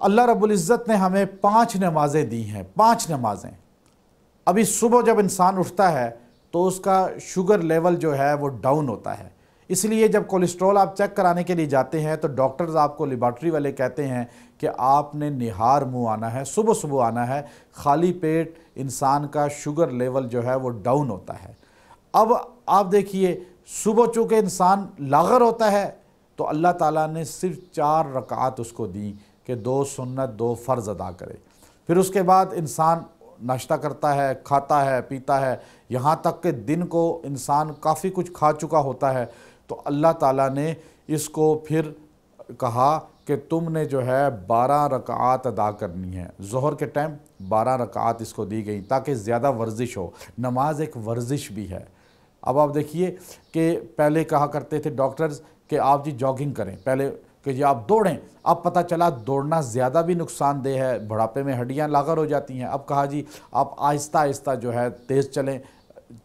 اللہ رب العزت نے ہمیں 5 نمازیں دی ہیں، 5 نمازیں۔ ابھی صبح جب انسان اٹھتا ہے تو اس کا شوگر لیول جو ہے وہ ڈاؤن ہوتا ہے، اس لیے جب کولیسٹرول آپ چیک کرانے کے لیے جاتے ہیں تو ڈاکٹرز آپ کو لیبارٹری والے کہتے ہیں کہ آپ نے نہار منہ آنا ہے، صبح صبح آنا ہے، خالی پیٹ انسان کا شوگر لیول جو ہے وہ ڈاؤن ہوتا ہے۔ اب آپ دیکھیے صبح چونکہ انسان لاغر ہوتا ہے تو اللہ تعالیٰ نے صرف 4 رکعات اس کو دی کہ 2 سنت 2 فرض ادا کرے، پھر اس کے بعد انسان ناشتہ کرتا ہے، کھاتا ہے، پیتا ہے، یہاں تک کہ دن کو انسان کافی کچھ کھا چکا ہوتا ہے تو اللہ تعالیٰ نے اس کو پھر کہا کہ تم نے جو ہے 12 رکعات ادا کرنی ہے۔ ظہر کے ٹائم 12 رکعات اس کو دی گئی تاکہ زیادہ ورزش ہو۔ نماز ایک ورزش بھی ہے۔ اب آپ دیکھیے کہ پہلے کہا کرتے تھے ڈاکٹرز کہ آپ جی جاگنگ کریں، پہلے کہ جی آپ دوڑیں، اب پتہ چلا دوڑنا زیادہ بھی نقصان دہ ہے، بڑھاپے میں ہڈیاں لاغر ہو جاتی ہیں۔ اب کہا جی آپ آہستہ آہستہ جو ہے تیز چلیں،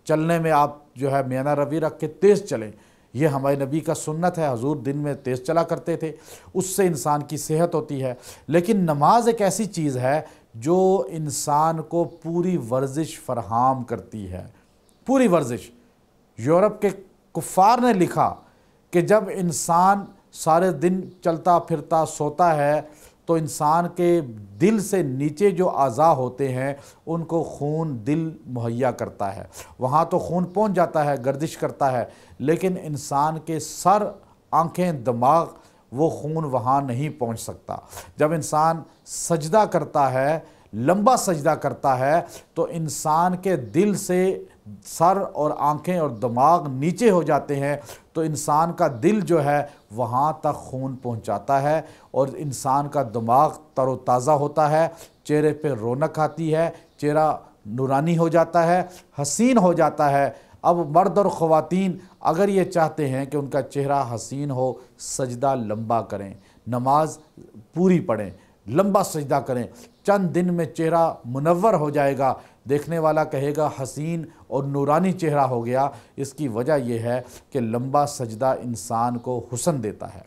چلنے میں آپ جو ہے میانہ روی رکھ کے تیز چلیں۔ یہ ہمارے نبی کا سنت ہے، حضور دن میں تیز چلا کرتے تھے، اس سے انسان کی صحت ہوتی ہے۔ لیکن نماز ایک ایسی چیز ہے جو انسان کو پوری ورزش فراہم کرتی ہے، پوری ورزش۔ یورپ کے کفار نے لکھا کہ جب انسان سارے دن چلتا پھرتا سوتا ہے تو انسان کے دل سے نیچے جو اعضاء ہوتے ہیں ان کو خون دل مہیا کرتا ہے، وہاں تو خون پہنچ جاتا ہے، گردش کرتا ہے، لیکن انسان کے سر، آنکھیں، دماغ، وہ خون وہاں نہیں پہنچ سکتا۔ جب انسان سجدہ کرتا ہے، لمبا سجدہ کرتا ہے تو انسان کے دل سے سر اور آنکھیں اور دماغ نیچے ہو جاتے ہیں تو انسان کا دل جو ہے وہاں تک خون پہنچاتا ہے اور انسان کا دماغ تر و تازہ ہوتا ہے، چہرے پہ رونق آتی ہے، چہرہ نورانی ہو جاتا ہے، حسین ہو جاتا ہے۔ اب مرد اور خواتین اگر یہ چاہتے ہیں کہ ان کا چہرہ حسین ہو، سجدہ لمبا کریں، نماز پوری پڑھیں، لمبا سجدہ کریں، چند دن میں چہرہ منور ہو جائے گا، دیکھنے والا کہے گا حسین اور نورانی چہرہ ہو گیا۔ اس کی وجہ یہ ہے کہ لمبا سجدہ انسان کو حسن دیتا ہے۔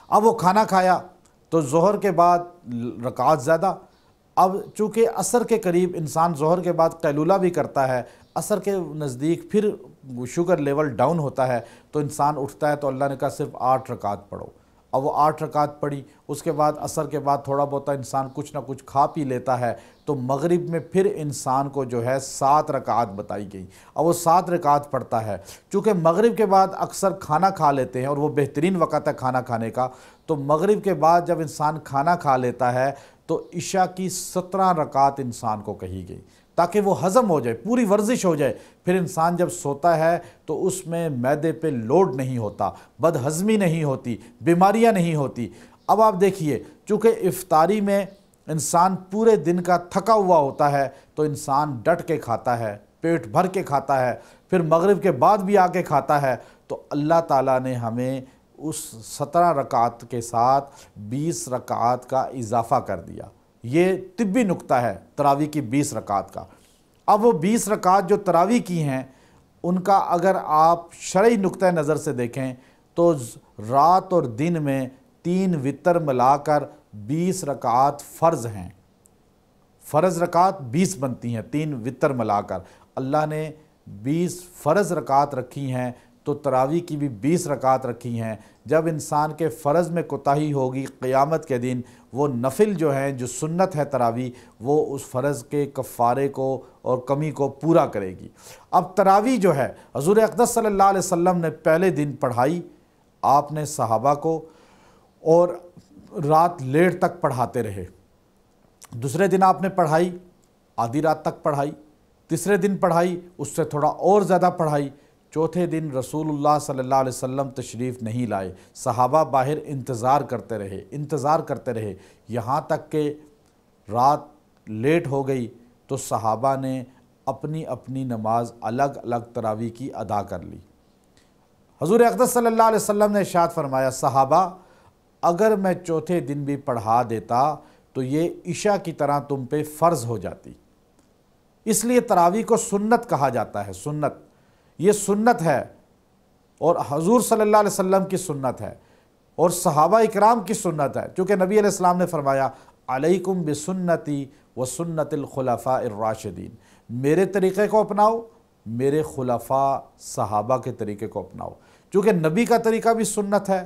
اب وہ کھانا کھایا تو ظہر کے بعد رکعات زیادہ۔ اب چونکہ عصر کے قریب انسان ظہر کے بعد قیلولہ بھی کرتا ہے، عصر کے نزدیک پھر شوگر لیول ڈاؤن ہوتا ہے تو انسان اٹھتا ہے تو اللہ نے کہا صرف 8 رکعات پڑھو۔ اب وہ 8 رکعات پڑھی، اس کے بعد عصر کے بعد تھوڑا بہت انسان کچھ نہ کچھ کھا پی لیتا ہے تو مغرب میں پھر انسان کو جو ہے 7 رکعات بتائی گئی۔ اب وہ 7 رکعات پڑھتا ہے، چونکہ مغرب کے بعد اکثر کھانا کھا لیتے ہیں اور وہ بہترین وقت ہے کھانا کھانے کا، تو مغرب کے بعد جب انسان کھانا کھا لیتا ہے تو عشاء کی 17 رکعات انسان کو کہی گئی تاکہ وہ ہضم ہو جائے، پوری ورزش ہو جائے۔ پھر انسان جب سوتا ہے تو اس میں معدے پہ لوڈ نہیں ہوتا، بد ہضمی نہیں ہوتی، بیماریاں نہیں ہوتی۔ اب آپ دیکھیے چونکہ افطاری میں انسان پورے دن کا تھکا ہوا ہوتا ہے تو انسان ڈٹ کے کھاتا ہے، پیٹ بھر کے کھاتا ہے، پھر مغرب کے بعد بھی آ کے کھاتا ہے، تو اللہ تعالیٰ نے ہمیں اس 17 رکعات کے ساتھ 20 رکعات کا اضافہ کر دیا۔ یہ طبی نکتہ ہے تراویح کی 20 رکعات کا۔ اب وہ 20 رکعات جو تراویح کی ہیں ان کا اگر آپ شرعی نقطہ نظر سے دیکھیں تو رات اور دن میں 3 وتر ملا کر 20 رکعات فرض ہیں، فرض رکعات 20 بنتی ہیں 3 وتر ملا کر۔ اللہ نے 20 فرض رکعات رکھی ہیں تو تراویح کی بھی 20 رکعات رکھی ہیں۔ جب انسان کے فرض میں کوتاہی ہوگی قیامت کے دن وہ نفل جو ہیں، جو سنت ہے تراویح، وہ اس فرض کے کفارے کو اور کمی کو پورا کرے گی۔ اب تراویح جو ہے حضور اقدس صلی اللہ علیہ وسلم نے پہلے دن پڑھائی آپ نے صحابہ کو، اور رات لیٹ تک پڑھاتے رہے۔ دوسرے دن آپ نے پڑھائی، آدھی رات تک پڑھائی، تیسرے دن پڑھائی، اس سے تھوڑا اور زیادہ پڑھائی، چوتھے دن رسول اللہ صلی اللہ علیہ وسلم تشریف نہیں لائے، صحابہ باہر انتظار کرتے رہے یہاں تک کہ رات لیٹ ہو گئی تو صحابہ نے اپنی اپنی نماز الگ الگ تراویح کی ادا کر لی۔ حضور اقدس صلی اللہ علیہ وسلم نے ارشاد فرمایا صحابہ اگر میں چوتھے دن بھی پڑھا دیتا تو یہ عشاء کی طرح تم پہ فرض ہو جاتی۔ اس لیے تراویح کو سنت کہا جاتا ہے، سنت، یہ سنت ہے اور حضور صلی اللہ علیہ وسلم کی سنت ہے۔ اور صحابہ اکرام کی سنت ہے، چونکہ نبی علیہ السلام نے فرمایا علیکم بسنتی و سنت الخلفاء الراشدین، میرے طریقے کو اپناؤ، میرے خلفاء صحابہ کے طریقے کو اپناؤ۔ چونکہ نبی کا طریقہ بھی سنت ہے،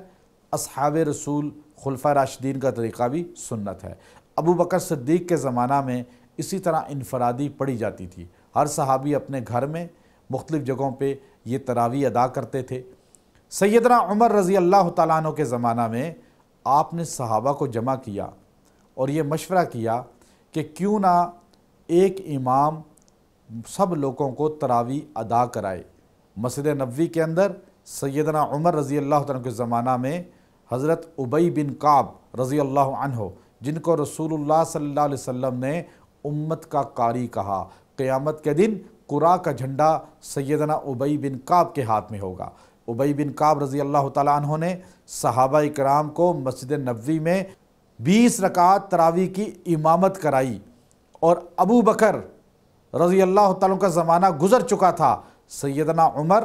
اصحاب رسول خلفاء راشدین کا طریقہ بھی سنت ہے۔ ابو بکر صدیق کے زمانہ میں اسی طرح انفرادی پڑھی جاتی تھی، ہر صحابی اپنے گھر میں مختلف جگہوں پہ یہ تراویح ادا کرتے تھے۔ سیدنا عمر رضی اللہ تعالیٰ عنہ کے زمانہ میں آپ نے صحابہ کو جمع کیا اور یہ مشورہ کیا کہ کیوں نہ ایک امام سب لوگوں کو تراویح ادا کرائے۔ مسجد نبوی کے اندر سیدنا عمر رضی اللہ تعالیٰ عنہ کے زمانہ میں حضرت ابی بن کعب رضی اللہ عنہ، جن کو رسول اللہ صلی اللہ علیہ وسلم نے امت کا قاری کہا، قیامت کے دن قرا کا جھنڈا سیدنا ابی بن کعب کے ہاتھ میں ہوگا۔ ابی بن کعب رضی اللہ تعالیٰ عنہ نے صحابہ اکرام کو مسجد نبوی میں 20 رکعت تراویح کی امامت کرائی، اور ابو بکر رضی اللہ تعالیٰ کا زمانہ گزر چکا تھا۔ سیدنا عمر،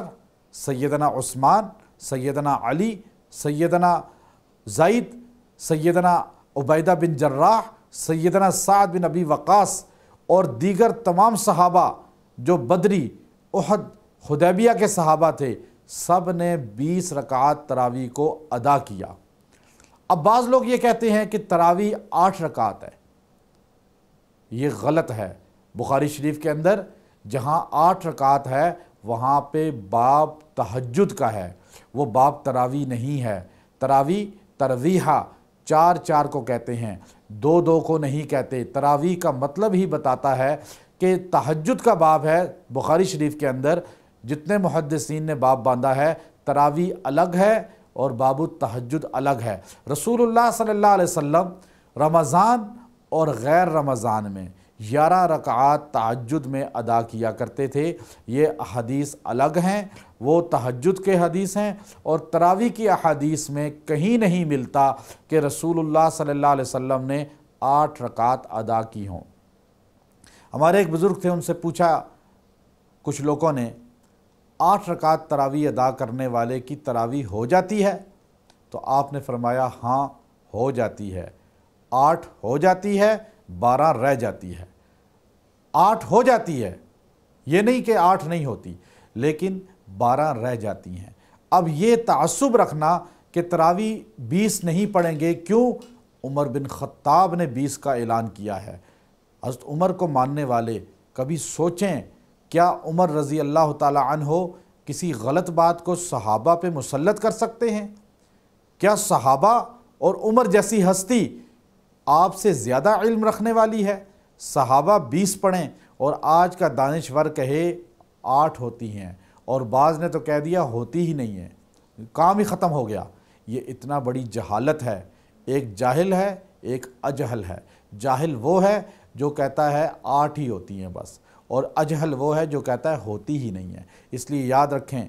سیدنا عثمان، سیدنا علی، سیدنا زید، سیدنا عبیدہ بن جراح، سیدنا سعد بن ابی وقاص اور دیگر تمام صحابہ جو بدری، احد، حدیبیہ کے صحابہ تھے، سب نے 20 رکعات تراویح کو ادا کیا۔ اب بعض لوگ یہ کہتے ہیں کہ تراویح 8 رکعات ہے، یہ غلط ہے۔ بخاری شریف کے اندر جہاں 8 رکعات ہے وہاں پہ باب تہجد کا ہے، وہ باب تراویح نہیں ہے۔ تراویح ترویحہ 4 کو کہتے ہیں، 2 کو نہیں کہتے۔ تراویح کا مطلب ہی بتاتا ہے کہ تہجد کا باب ہے۔ بخاری شریف کے اندر جتنے محدثین نے باب باندھا ہے، تراویح الگ ہے اور باب التہجد الگ ہے۔ رسول اللہ صلی اللہ علیہ وسلم رمضان اور غیر رمضان میں 11 رکعات تہجد میں ادا کیا کرتے تھے۔ یہ احادیث الگ ہیں، وہ تہجد کے حدیث ہیں، اور تراویح کی احادیث میں کہیں نہیں ملتا کہ رسول اللہ صلی اللہ علیہ وسلم نے 8 رکعات ادا کی ہوں۔ ہمارے ایک بزرگ تھے، ان سے پوچھا کچھ لوگوں نے 8 رکعات تراویح ادا کرنے والے کی تراویح ہو جاتی ہے؟ تو آپ نے فرمایا ہاں ہو جاتی ہے، 8 ہو جاتی ہے، 12 رہ جاتی ہے۔ 8 ہو جاتی ہے، یہ نہیں کہ 8 نہیں ہوتی، لیکن 12 رہ جاتی ہیں۔ اب یہ تعصب رکھنا کہ تراویح 20 نہیں پڑھیں گے، کیوں؟ عمر بن خطاب نے 20 کا اعلان کیا ہے۔ حضرت عمر کو ماننے والے کبھی سوچیں، کیا عمر رضی اللہ تعالی عنہ کسی غلط بات کو صحابہ پہ مسلط کر سکتے ہیں؟ کیا صحابہ اور عمر جیسی ہستی آپ سے زیادہ علم رکھنے والی ہے؟ صحابہ 20 پڑھیں اور آج کا دانشور کہے 8 ہوتی ہیں، اور بعض نے تو کہہ دیا ہوتی ہی نہیں ہے، کام ہی ختم ہو گیا۔ یہ اتنا بڑی جہالت ہے۔ ایک جاہل ہے، ایک اجہل ہے۔ جاہل وہ ہے جو کہتا ہے 8 ہی ہوتی ہیں بس، اور اجہل وہ ہے جو کہتا ہے ہوتی ہی نہیں ہے۔ اس لیے یاد رکھیں،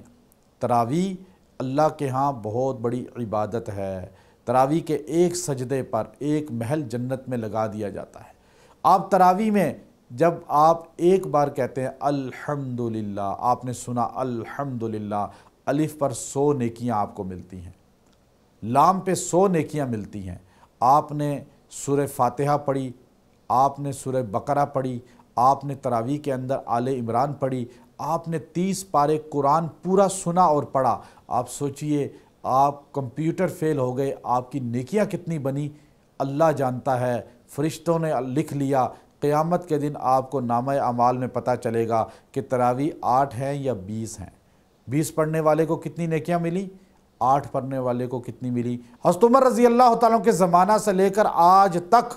تراویح اللہ کے ہاں بہت بڑی عبادت ہے۔ تراویح کے ایک سجدے پر ایک محل جنت میں لگا دیا جاتا ہے۔ آپ تراویح میں جب آپ ایک بار کہتے ہیں الحمدللہ، آپ نے سنا الحمدللہ، الف پر 100 نیکیاں آپ کو ملتی ہیں، لام پہ 100 نیکیاں ملتی ہیں۔ آپ نے سورہ فاتحہ پڑھی، آپ نے سورہ بقرہ پڑھی، آپ نے تراویح کے اندر آل عمران پڑھی، آپ نے 30 پارے قرآن پورا سنا اور پڑھا۔ آپ سوچئے، آپ کمپیوٹر فیل ہو گئے، آپ کی نیکیاں کتنی بنی اللہ جانتا ہے، فرشتوں نے لکھ لیا۔ قیامت کے دن آپ کو نامہ اعمال میں پتہ چلے گا کہ تراویح 8 ہیں یا 20 ہیں۔ 20 پڑھنے والے کو کتنی نیکیاں ملی، 8 پڑھنے والے کو کتنی ملی۔ حضرت عمر رضی اللہ تعالیٰ کے زمانہ سے لے کر آج تک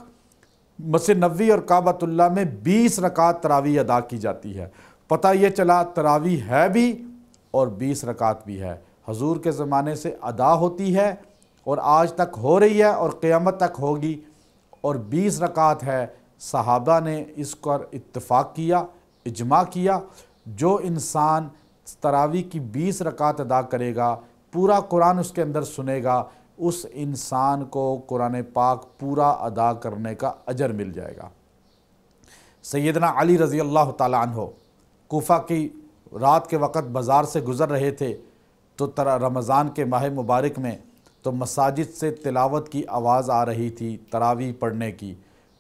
مسجد نبوی اور کعبۃ اللہ میں 20 رکعت تراویح ادا کی جاتی ہے۔ پتہ یہ چلا تراویح ہے بھی اور 20 رکعت بھی ہے، حضور کے زمانے سے ادا ہوتی ہے اور آج تک ہو رہی ہے اور قیامت تک ہوگی، اور 20 رکعت ہے۔ صحابہ نے اس پر اتفاق کیا، اجماع کیا۔ جو انسان تراویح کی 20 رکعت ادا کرے گا، پورا قرآن اس کے اندر سنے گا، اس انسان کو قرآن پاک پورا ادا کرنے کا اجر مل جائے گا۔ سیدنا علی رضی اللہ تعالیٰ عنہ کوفہ کی رات کے وقت بازار سے گزر رہے تھے، تو رمضان کے ماہ مبارک میں تو مساجد سے تلاوت کی آواز آ رہی تھی تراویح پڑھنے کی،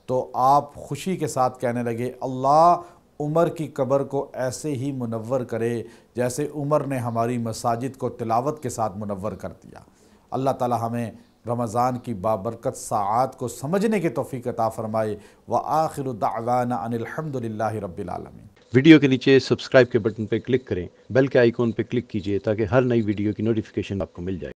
تو آپ خوشی کے ساتھ کہنے لگے اللہ عمر کی قبر کو ایسے ہی منور کرے جیسے عمر نے ہماری مساجد کو تلاوت کے ساتھ منور کر دیا۔ اللہ تعالی ہمیں رمضان کی بابرکت ساعات کو سمجھنے کی توفیق عطا فرمائے۔ وآخر دعوانا ان الحمد للہ رب العالمین۔ ویڈیو کے نیچے سبسکرائب کے بٹن پہ کلک کریں، بیل کے آئیکن پہ کلک کیجئے تاکہ ہر نئی ویڈیو کی نوٹیفیکیشن آپ کو مل جائے۔